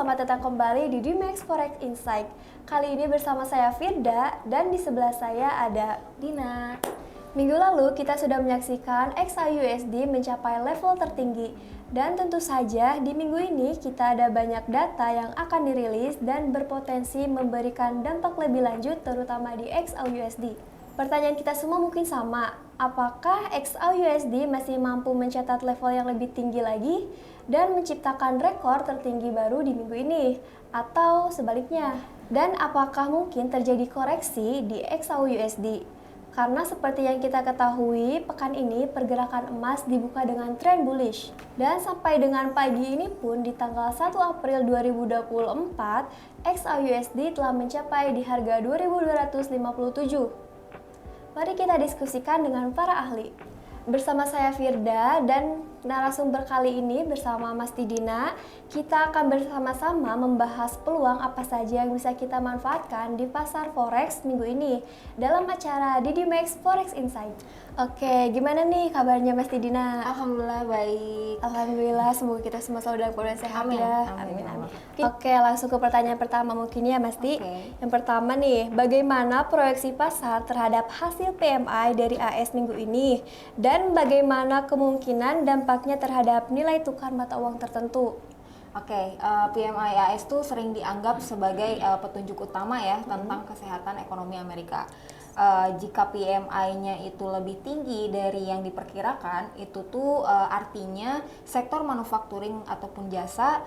selamat datang kembali di Dimex Forex Insight. Kali ini bersama saya Firda dan di sebelah saya ada Dina. Minggu lalu kita sudah menyaksikan XAUUSD mencapai level tertinggi. Dan tentu saja di minggu ini kita ada banyak data yang akan dirilis dan berpotensi memberikan dampak lebih lanjut terutama di XAUUSD. Pertanyaan kita semua mungkin sama, apakah XAUUSD masih mampu mencatat level yang lebih tinggi lagi dan menciptakan rekor tertinggi baru di minggu ini? Atau sebaliknya? Dan apakah mungkin terjadi koreksi di XAUUSD? Karena seperti yang kita ketahui, pekan ini pergerakan emas dibuka dengan tren bullish. Dan sampai dengan pagi ini pun di tanggal 1 April 2024, XAUUSD telah mencapai di harga 2257. Mari kita diskusikan dengan para ahli. Bersama saya Firda dan narasumber kali ini bersama Mas Tidina, kita akan bersama-sama membahas peluang apa saja yang bisa kita manfaatkan di pasar forex minggu ini dalam acara Dimex Forex Insight. Oke, gimana nih kabarnya Mas Tidina? Alhamdulillah baik. Alhamdulillah, semoga kita semua selalu dalam keadaan sehat Amin. ya. Amin. Oke, langsung ke pertanyaan pertama mungkin ya Mas Ti. Yang pertama nih, bagaimana proyeksi pasar terhadap hasil PMI dari AS minggu ini? Dan bagaimana kemungkinan dampaknya terhadap nilai tukar mata uang tertentu? PMI AS itu sering dianggap sebagai petunjuk utama ya tentang kesehatan ekonomi Amerika. Jika PMI-nya itu lebih tinggi dari yang diperkirakan, itu tuh artinya sektor manufacturing ataupun jasa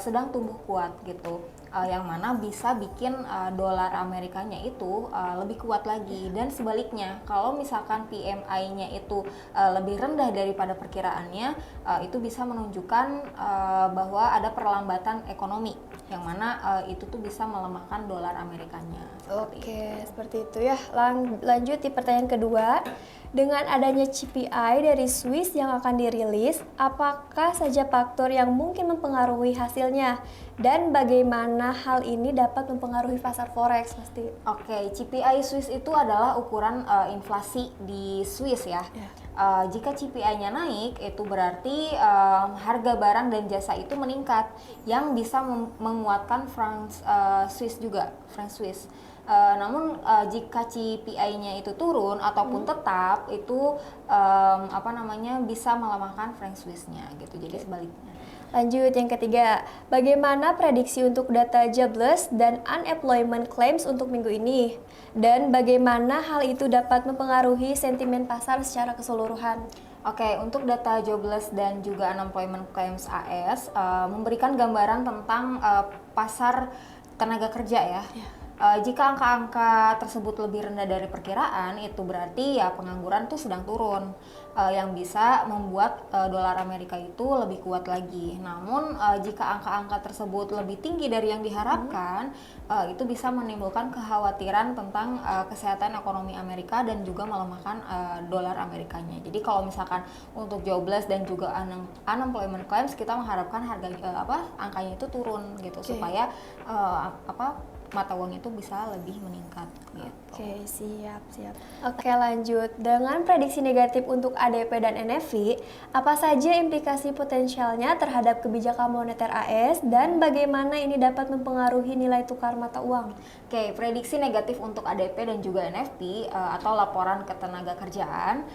sedang tumbuh kuat gitu. Yang mana bisa bikin dolar Amerikanya itu lebih kuat lagi. Dan sebaliknya, kalau misalkan PMI-nya itu lebih rendah daripada perkiraannya, itu bisa menunjukkan bahwa ada perlambatan ekonomi, yang mana itu tuh bisa melemahkan dolar Amerikanya. Oke, seperti itu ya. Lanjut di pertanyaan kedua. Dengan adanya CPI dari Swiss yang akan dirilis, apakah saja faktor yang mungkin mempengaruhi hasilnya? Dan bagaimana hal ini dapat mempengaruhi pasar forex pasti? CPI Swiss itu adalah ukuran inflasi di Swiss ya. Jika CPI-nya naik, itu berarti harga barang dan jasa itu meningkat, yang bisa menguatkan franc Swiss juga, franc Swiss. Namun jika CPI-nya itu turun ataupun tetap, itu bisa melemahkan franc Swiss-nya gitu. Jadi sebaliknya. Lanjut yang ketiga, bagaimana prediksi untuk data jobless dan unemployment claims untuk minggu ini? Dan bagaimana hal itu dapat mempengaruhi sentimen pasar secara keseluruhan? Untuk data jobless dan juga unemployment claims AS memberikan gambaran tentang pasar tenaga kerja ya. Jika angka-angka tersebut lebih rendah dari perkiraan, itu berarti ya pengangguran tuh sedang turun, yang bisa membuat dolar Amerika itu lebih kuat lagi. Namun jika angka-angka tersebut lebih tinggi dari yang diharapkan, itu bisa menimbulkan kekhawatiran tentang kesehatan ekonomi Amerika dan juga melemahkan dolar Amerikanya. Jadi kalau misalkan untuk jobless dan juga unemployment claims, kita mengharapkan angkanya itu turun gitu, supaya mata uang itu bisa lebih meningkat gitu. Siap. Lanjut. Dengan prediksi negatif untuk ADP dan NFP, apa saja implikasi potensialnya terhadap kebijakan moneter AS dan bagaimana ini dapat mempengaruhi nilai tukar mata uang? Prediksi negatif untuk ADP dan juga NFP atau laporan ketenaga kerjaan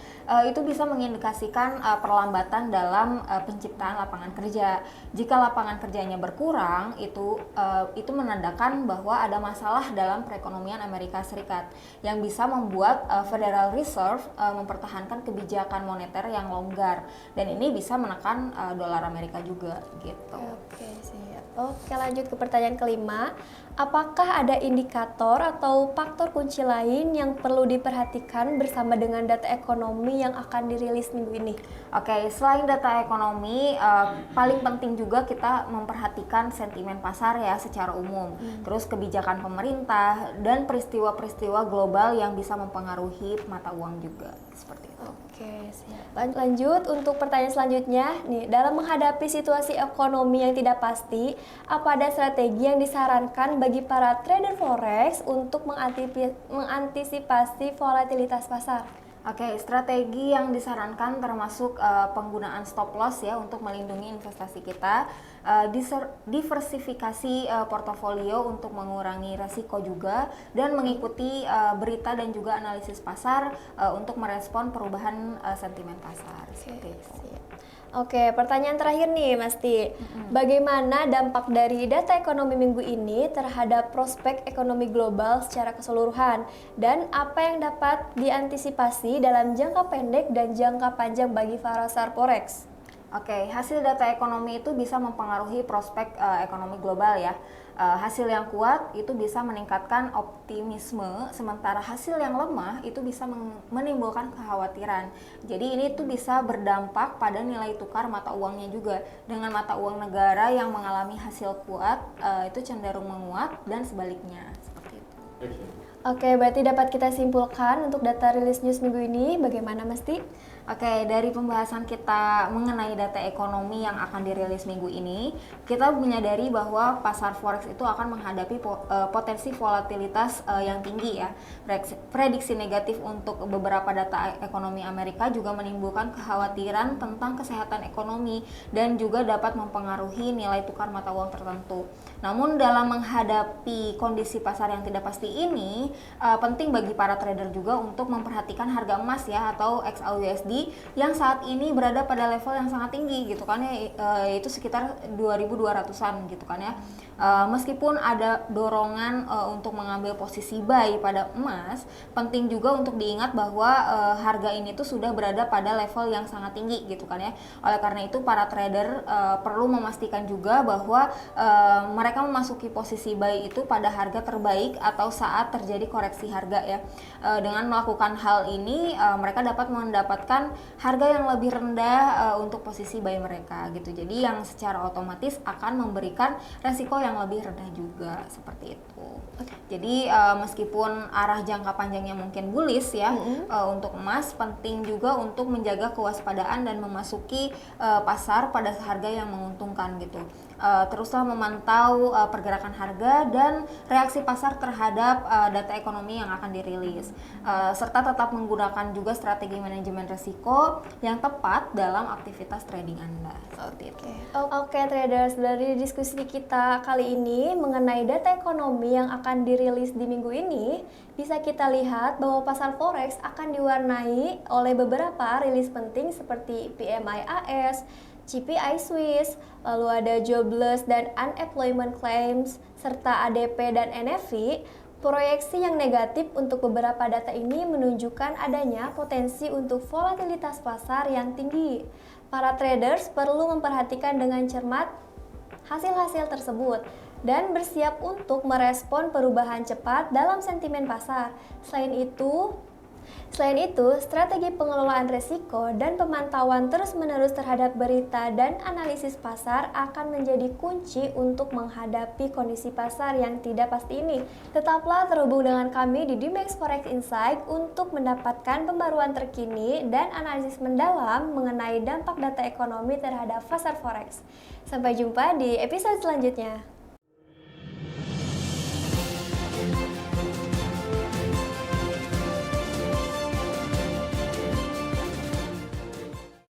itu bisa mengindikasikan perlambatan dalam penciptaan lapangan kerja. Jika lapangan kerjanya berkurang, itu menandakan bahwa ada masalah dalam perekonomian Amerika Serikat yang bisa membuat Federal Reserve mempertahankan kebijakan moneter yang longgar, dan ini bisa menekan dolar Amerika juga gitu. Siap. Lanjut ke pertanyaan kelima. Apakah ada indikator atau faktor kunci lain yang perlu diperhatikan bersama dengan data ekonomi yang akan dirilis minggu ini? Selain data ekonomi, paling penting juga kita memperhatikan sentimen pasar ya secara umum. Terus kebijakan pemerintah dan peristiwa-peristiwa global yang bisa mempengaruhi mata uang juga, seperti itu. Siap. Lanjut untuk pertanyaan selanjutnya nih, dalam menghadapi situasi ekonomi yang tidak pasti, apa ada strategi yang disarankan bagi para trader forex untuk mengantisipasi volatilitas pasar? Oke, strategi yang disarankan termasuk penggunaan stop loss ya untuk melindungi investasi kita, diversifikasi portofolio untuk mengurangi resiko juga, dan mengikuti berita dan juga analisis pasar untuk merespon perubahan sentimen pasar. Seperti itu. Oke, pertanyaan terakhir nih, Mas Ti. Bagaimana dampak dari data ekonomi minggu ini terhadap prospek ekonomi global secara keseluruhan? Dan apa yang dapat diantisipasi dalam jangka pendek dan jangka panjang bagi pasar forex? Oke, hasil data ekonomi itu bisa mempengaruhi prospek ekonomi global ya. Hasil yang kuat itu bisa meningkatkan optimisme, sementara hasil yang lemah itu bisa menimbulkan kekhawatiran. Jadi ini tuh bisa berdampak pada nilai tukar mata uangnya juga. Dengan mata uang negara yang mengalami hasil kuat itu cenderung menguat dan sebaliknya, seperti itu. Oke, berarti dapat kita simpulkan untuk data rilis news minggu ini, bagaimana Mas Ti? Oke, dari pembahasan kita mengenai data ekonomi yang akan dirilis minggu ini, kita menyadari bahwa pasar forex itu akan menghadapi potensi volatilitas yang tinggi ya. Prediksi negatif untuk beberapa data ekonomi Amerika juga menimbulkan kekhawatiran tentang kesehatan ekonomi dan juga dapat mempengaruhi nilai tukar mata uang tertentu. Namun dalam menghadapi kondisi pasar yang tidak pasti ini, penting bagi para trader juga untuk memperhatikan harga emas ya atau XAUUSD yang saat ini berada pada level yang sangat tinggi gitu kan ya, itu sekitar 2.200-an gitu kan ya. Meskipun ada dorongan untuk mengambil posisi buy pada emas, penting juga untuk diingat bahwa harga ini tuh sudah berada pada level yang sangat tinggi gitu kan ya. Oleh karena itu para trader perlu memastikan juga bahwa mereka memasuki posisi buy itu pada harga terbaik atau saat terjadi koreksi harga ya. Dengan melakukan hal ini mereka dapat mendapatkan harga yang lebih rendah untuk posisi buy mereka gitu. Jadi yang secara otomatis akan memberikan resiko yang lebih rendah juga, seperti itu. Jadi meskipun arah jangka panjangnya mungkin bullish ya untuk emas, penting juga untuk menjaga kewaspadaan dan memasuki pasar pada harga yang menguntungkan gitu. Teruslah memantau pergerakan harga dan reaksi pasar terhadap data ekonomi yang akan dirilis, serta tetap menggunakan juga strategi manajemen risiko yang tepat dalam aktivitas trading Anda. Seperti itu. Oke traders, dari diskusi kita kali ini mengenai data ekonomi yang akan dirilis di minggu ini, bisa kita lihat bahwa pasar forex akan diwarnai oleh beberapa rilis penting seperti PMI AS, CPI Swiss, lalu ada jobless dan unemployment claims, serta ADP dan NFP. Proyeksi yang negatif untuk beberapa data ini menunjukkan adanya potensi untuk volatilitas pasar yang tinggi. Para traders perlu memperhatikan dengan cermat hasil-hasil tersebut dan bersiap untuk merespon perubahan cepat dalam sentimen pasar. Selain itu, strategi pengelolaan risiko dan pemantauan terus-menerus terhadap berita dan analisis pasar akan menjadi kunci untuk menghadapi kondisi pasar yang tidak pasti ini. Tetaplah terhubung dengan kami di Dimex Forex Insight untuk mendapatkan pembaruan terkini dan analisis mendalam mengenai dampak data ekonomi terhadap pasar forex. Sampai jumpa di episode selanjutnya.